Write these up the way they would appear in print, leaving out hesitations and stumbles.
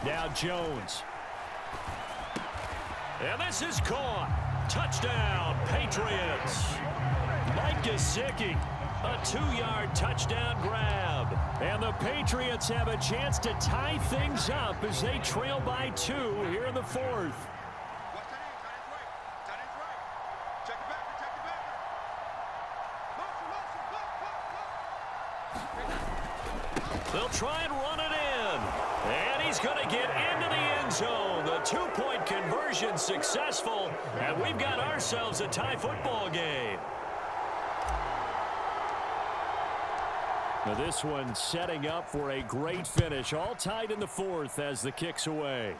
Now Jones. And this is caught. Touchdown, Patriots. Mike Gesicki, a 2-yard touchdown grab. And the Patriots have a chance to tie things up as they trail by 2 here in the 4th. They'll try and run it in. And he's going to get into the end zone. The 2-point conversion successful. And we've got ourselves a tie football game. Now this one setting up for a great finish. All tied in the 4th as the kick's away.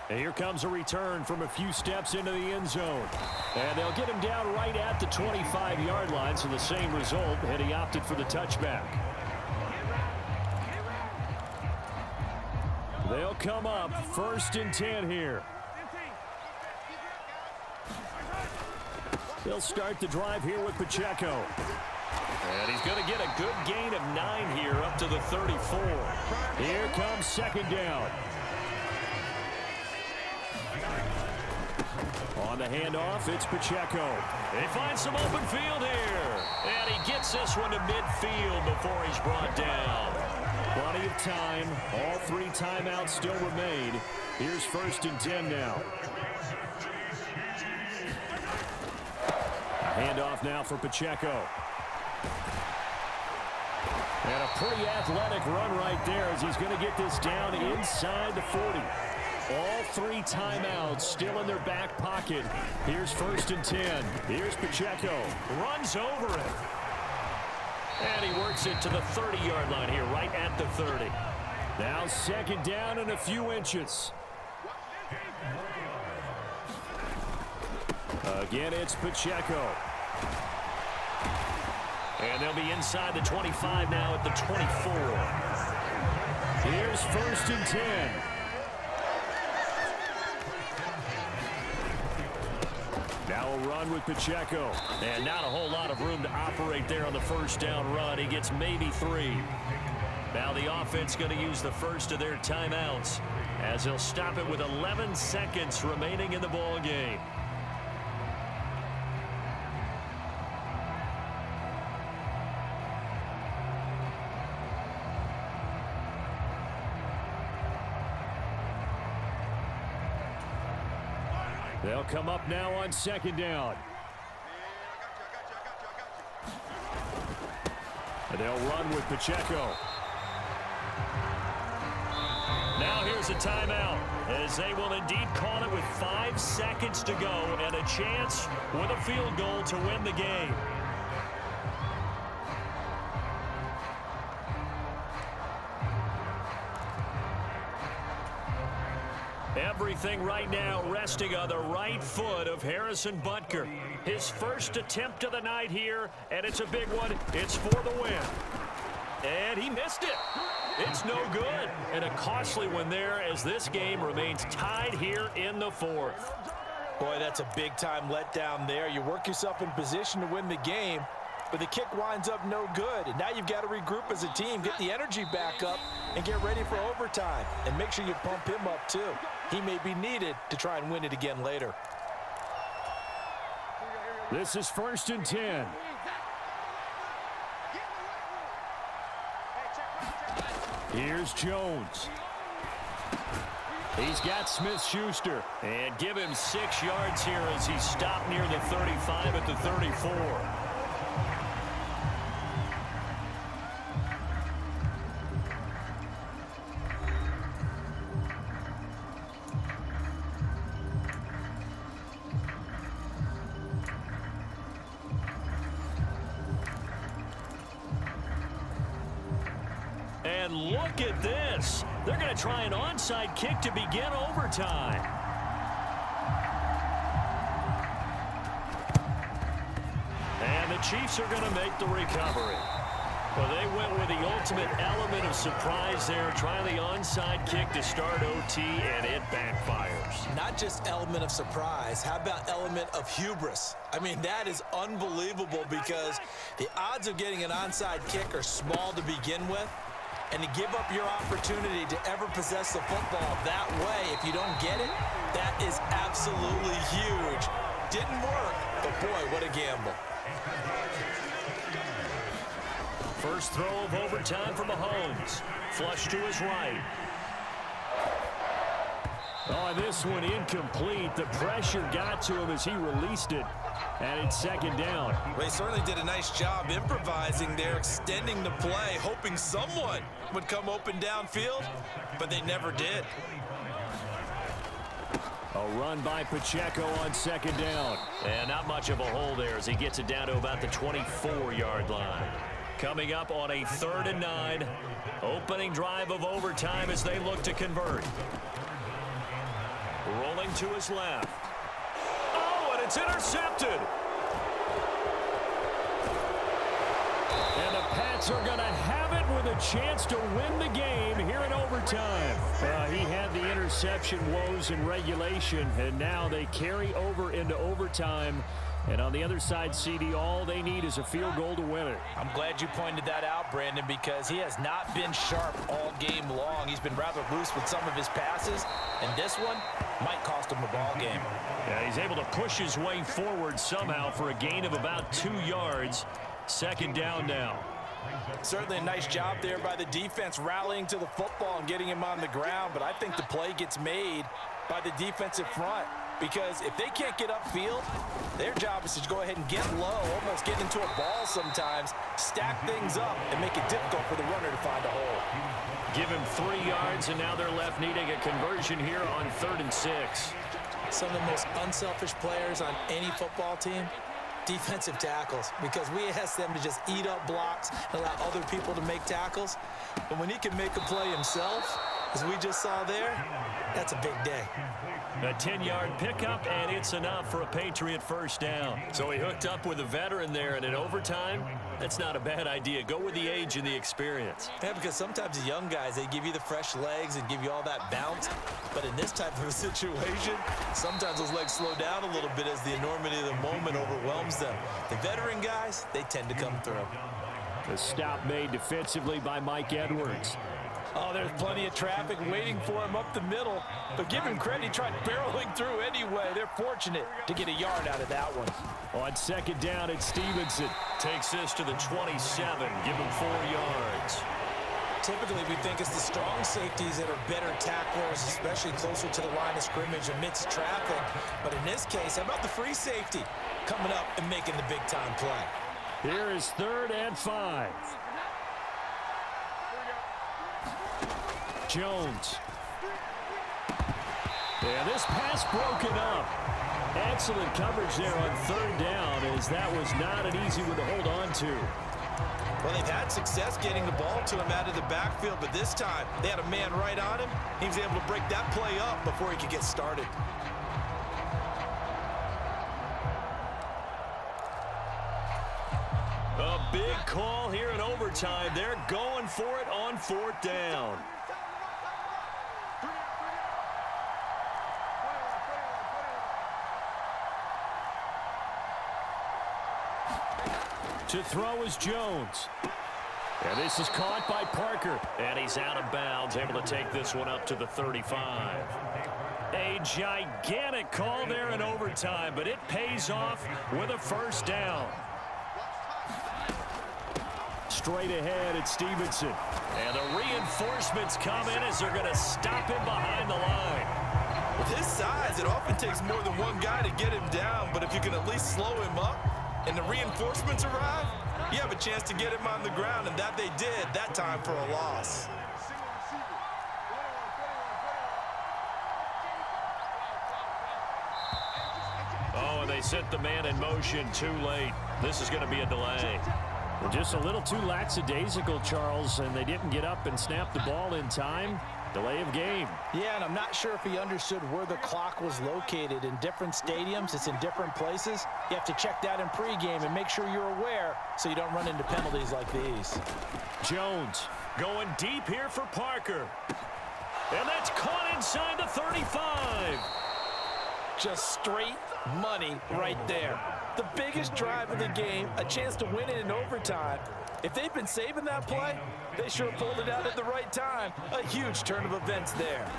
And here comes a return from a few steps into the end zone. And they'll get him down right at the 25-yard line, so the same result, and he opted for the touchback. They'll come up 1st and 10 here. They'll start the drive here with Pacheco. And he's going to get a good gain of 9 here up to the 34. Here comes 2nd down. On the handoff, it's Pacheco. They find some open field here. And he gets this one to midfield before he's brought down. Plenty of time. All 3 timeouts still remain. Here's 1st and 10 now. A handoff now for Pacheco. And a pretty athletic run right there as he's going to get this down inside the 40. All 3 timeouts still in their back pocket. Here's 1st and 10. Here's Pacheco. Runs over it. And he works it to the 30-yard line here, right at the 30. Now 2nd down and a few inches. Again, it's Pacheco. And they'll be inside the 25 now at the 24. Here's 1st and 10. Now a run with Pacheco. And not a whole lot of room to operate there on the 1st down run. He gets maybe 3. Now the offense going to use the first of their timeouts as they'll stop it with 11 seconds remaining in the ball game. They'll come up now on 2nd down. And they'll run with Pacheco. Now here's a timeout as they will indeed call it with 5 seconds to go and a chance with a field goal to win the game. Everything right now resting on the right foot of Harrison Butker. His first attempt of the night here, and it's a big one. It's for the win. And he missed it. It's no good. And a costly one there as this game remains tied here in the 4th. Boy, that's a big-time letdown there. You work yourself in position to win the game, but the kick winds up no good. And now you've got to regroup as a team, get the energy back up, and get ready for overtime. And make sure you pump him up, too. He may be needed to try and win it again later. This is 1st and 10. Here's Jones. He's got Smith-Schuster. And give him 6 yards here as he's stopped near the 35 at the 34. And look at this. They're going to try an onside kick to begin overtime. And the Chiefs are going to make the recovery. Well, they went with the ultimate element of surprise there, trying the onside kick to start OT, and it backfires. Not just element of surprise. How about element of hubris? I mean, that is unbelievable because the odds of getting an onside kick are small to begin with. And to give up your opportunity to ever possess the football that way, if you don't get it, that is absolutely huge. Didn't work, but boy, what a gamble. First throw of overtime for Mahomes. Flush to his right. Oh, this one incomplete. The pressure got to him as he released it. And it's second down. Well, he certainly did a nice job improvising there, extending the play, hoping someone would come open downfield, but they never did. A run by Pacheco on second down. And not much of a hole there as he gets it down to about the 24-yard line. Coming up on a 3rd and 9. Opening drive of overtime as they look to convert. Rolling to his left. Oh, and it's intercepted. And the Pats are going to have it with a chance to win the game here in overtime. He had the interception woes in regulation, and now they carry over into overtime. And on the other side, CD, all they need is a field goal to win it. I'm glad you pointed that out, Brandon, because he has not been sharp all game long. He's been rather loose with some of his passes, and this one might cost him a ball game. Yeah, he's able to push his way forward somehow for a gain of about 2 yards. Second down now. Certainly a nice job there by the defense rallying to the football and getting him on the ground, but I think the play gets made by the defensive front. Because if they can't get upfield, their job is to go ahead and get low, almost get into a ball sometimes, stack things up, and make it difficult for the runner to find a hole. Give him 3 yards, and now they're left needing a conversion here on 3rd and 6. Some of the most unselfish players on any football team, defensive tackles, because we ask them to just eat up blocks and allow other people to make tackles. But when he can make a play himself, as we just saw there, that's a big day. A 10-yard pickup, and it's enough for a Patriot first down. So he hooked up with a veteran there, and in overtime, that's not a bad idea. Go with the age and the experience. Yeah, because sometimes the young guys, they give you the fresh legs and give you all that bounce. But in this type of a situation, sometimes those legs slow down a little bit as the enormity of the moment overwhelms them. The veteran guys, they tend to come through. The stop made defensively by Mike Edwards. Oh, there's plenty of traffic waiting for him up the middle. But give him credit, he tried barreling through anyway. They're fortunate to get a yard out of that one. On second down, it's Stevenson. Takes this to the 27. Give him 4 yards. Typically, we think it's the strong safeties that are better tacklers, especially closer to the line of scrimmage amidst traffic. But in this case, how about the free safety coming up and making the big-time play? Here is 3rd and 5. Jones. Yeah, this pass broken up. Excellent coverage there on 3rd down, as that was not an easy one to hold on to. Well, they've had success getting the ball to him out of the backfield, but this time they had a man right on him. He was able to break that play up before he could get started. A big call here in overtime. They're going for it on 4th down. To throw is Jones. And this is caught by Parker. And he's out of bounds, able to take this one up to the 35. A gigantic call there in overtime, but it pays off with a first down. Straight ahead, it's Stevenson. And the reinforcements come in as they're going to stop him behind the line. With his size, it often takes more than one guy to get him down, but if you can at least slow him up and the reinforcements arrive, you have a chance to get him on the ground, and that they did that time for a loss. Oh, and they set the man in motion too late. This is going to be a delay. Just a little too lackadaisical, Charles, and they didn't get up and snap the ball in time. Delay of game. Yeah, and I'm not sure if he understood where the clock was located. In different stadiums, it's in different places. You have to check that in pregame and make sure you're aware so you don't run into penalties like these. Jones going deep here for Parker. And that's caught inside the 35. Just straight money right there. The biggest drive of the game, a chance to win it in overtime. If they've been saving that play, they sure pulled it out at the right time. A huge turn of events there.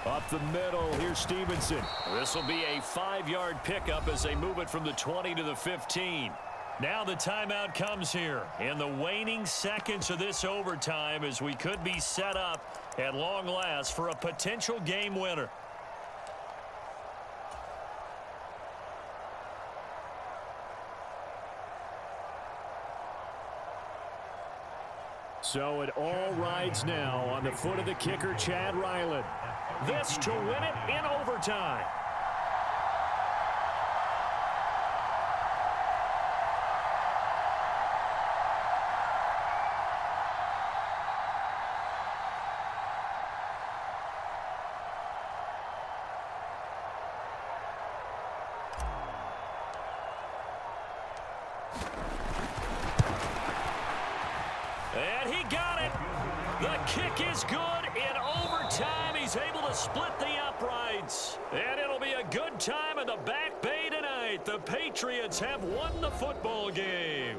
Up the middle, here's Stevenson. This will be a 5-yard pickup as they move it from the 20 to the 15. Now the timeout comes here in the waning seconds of this overtime as we could be set up at long last for a potential game winner. So it all rides now on the foot of the kicker, Chad Ryland. This to win it in overtime. And he got it. The kick is good in overtime. He's able to split the uprights. And it'll be a good time in the Back Bay tonight. The Patriots have won the football game.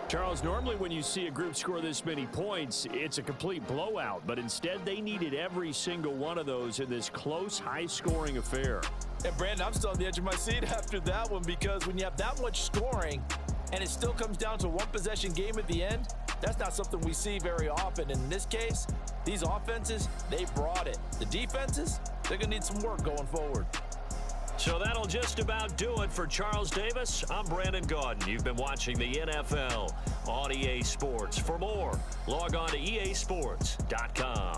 Charles, normally when you see a group score this many points, it's a complete blowout. But instead, they needed every single one of those in this close, high-scoring affair. And, Brandon, I'm still on the edge of my seat after that one because when you have that much scoring and it still comes down to a one-possession game at the end, that's not something we see very often. In this case, these offenses, they brought it. The defenses, they're going to need some work going forward. So that'll just about do it for Charles Davis. I'm Brandon Gaudin. You've been watching the NFL on EA Sports. For more, log on to easports.com.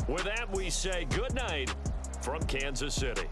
With that, we say good night from Kansas City.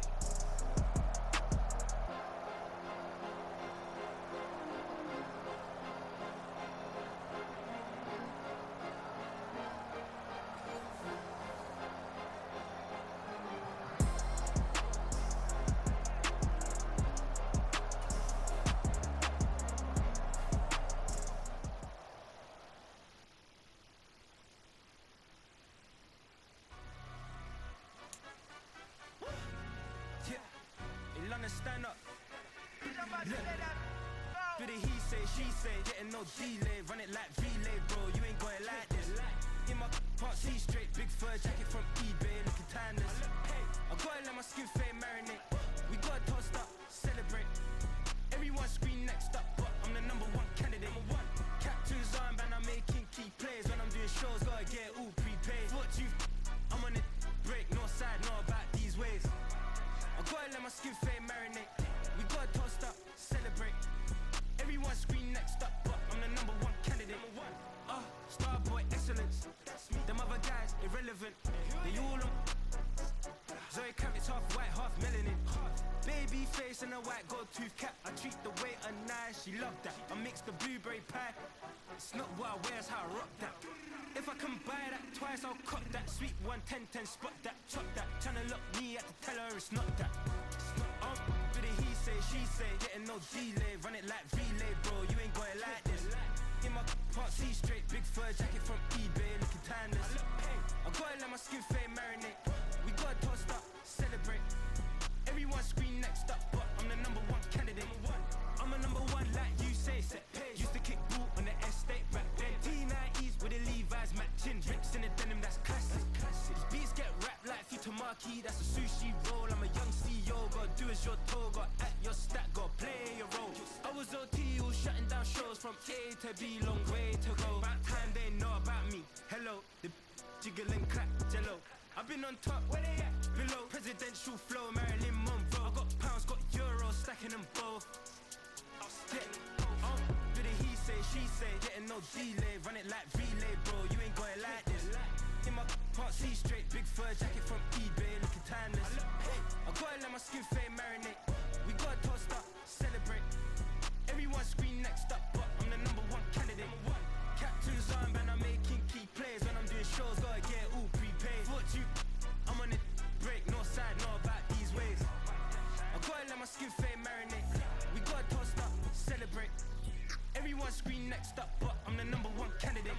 Stand up. Bit of he say, she say, getting no delay. Run it like relay, bro. You ain't going like this. In my can't see straight. Big fur jacket from eBay, looking timeless. I gotta let my skin fade marinate. We gotta toast up, celebrate. Everyone scream next up, but I'm the #1 candidate. Captain's armband, I'm making key plays. When I'm doing shows, gotta get all prepaid. What you? I'm on it, break, no side, know about these ways. I gotta let my skin fade marinate. We gotta toast up, celebrate. Everyone scream next up, but I'm the #1 candidate. Starboy excellence. Them other guys irrelevant. They all on. Zoe Kravitz half white, half melanin. Baby face and a white gold tooth cap. I treat the waiter nice, she loved that. I mix the blueberry pie. It's not what I wear, it's how I rock that. If I can buy that twice, I'll cut that. Sweet 110, spot that, chop that. Tryna look me at the tell her it's not that. Bit of he say, she say, getting no delay. Run it like relay, bro, you ain't going like this. In my can't see straight, big fur jacket from eBay, looking timeless. I gotta let my skin fade marinate. We gotta toast up, celebrate. Everyone scream next up, but I'm the #1 candidate. I'm a #1 like you say, set page. Used to kick ball on the estate back then. T90s with the Levi's matching. Rips in the denim, that's classic. These beats get wrapped like Futamaki, that's a sushi roll. I'm a young CEO, gotta do as you're told. Gotta act your stat, gotta play your role. I was OT, all shutting down shows from A to B, long way to go. About time they know about me. Hello, the jiggle and clap, jello. I've been on top, where they at? Below, presidential flow, Marilyn Monroe. I got pounds, got euros, stacking them both. Bit of he say, she say, getting no delay. Run it like relay, bro, you ain't going like this. In my can't see straight, big fur jacket from eBay, looking timeless. I gotta let my skin fade marinate. We gotta toast up, celebrate. Everyone scream next up, but I'm the #1 candidate. Captain's armband, I'm making key plays. When I'm doing shows, gotta get all prepaid. What you? I'm on it, break, no side, know about these ways. I gotta let my skin fade marinate. We gotta toast up, celebrate. Everyone scream next up, but I'm the #1 candidate.